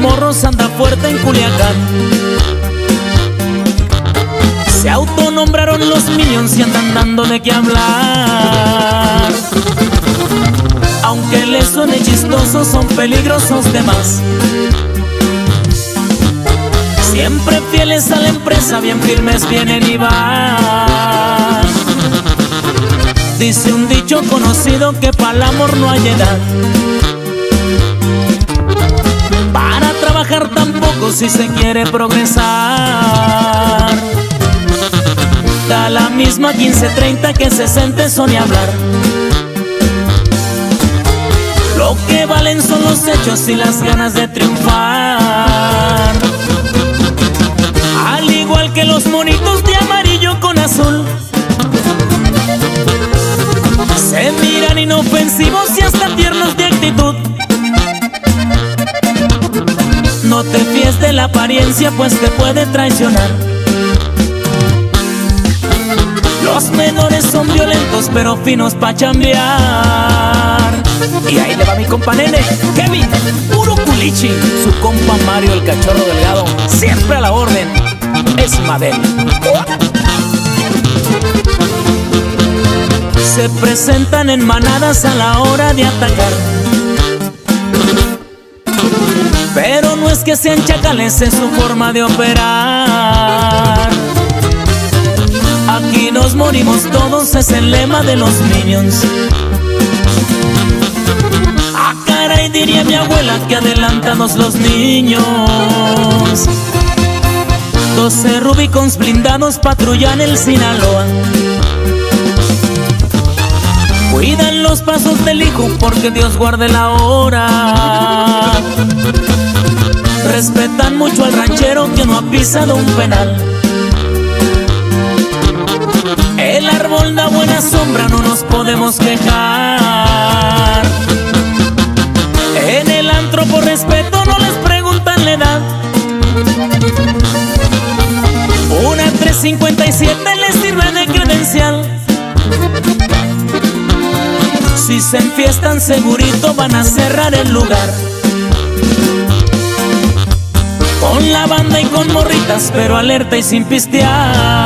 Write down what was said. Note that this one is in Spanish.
morros anda fuerte en Culiacán. Se autonombraron los Minions y andan dando de qué hablar. Aunque les suene chistoso, son peligrosos de más. Siempre fieles a la empresa, bien firmes vienen y van. Dice un dicho conocido que para el amor no hay edad. Para trabajar tampoco si se quiere progresar. Da la misma 15-30 que 60, eso ni hablar. Lo que valen son los hechos y las ganas de triunfar. Al igual que los monitos de amarillo con azul, se miran inofensivos y hasta tiernos de actitud. No te fíes de la apariencia, pues te puede traicionar. Los menores son violentos pero finos pa' chambear. Y ahí le va mi compa nene, Kevin, puro culichi. Su compa Mario, el cachorro delgado, siempre a la orden, es Madel. Se presentan en manadas a la hora de atacar. Pero no es que sean chacales, es su forma de operar. Aquí nos morimos todos, es el lema de los Minions. Ah, caray, diría mi abuela que adelantados los niños. 12 Rubicons blindados patrullan el Sinaloa. Cuidan los pasos del hijo porque Dios guarde la hora. Respetan mucho al ranchero que no ha pisado un penal. El árbol da buena sombra, no nos podemos quejar. En el antro por respeto no les preguntan la edad. Una 357 les sirve de credencial. Si se enfiestan segurito van a cerrar el lugar. Con la banda y con morritas, pero alerta y sin pistear.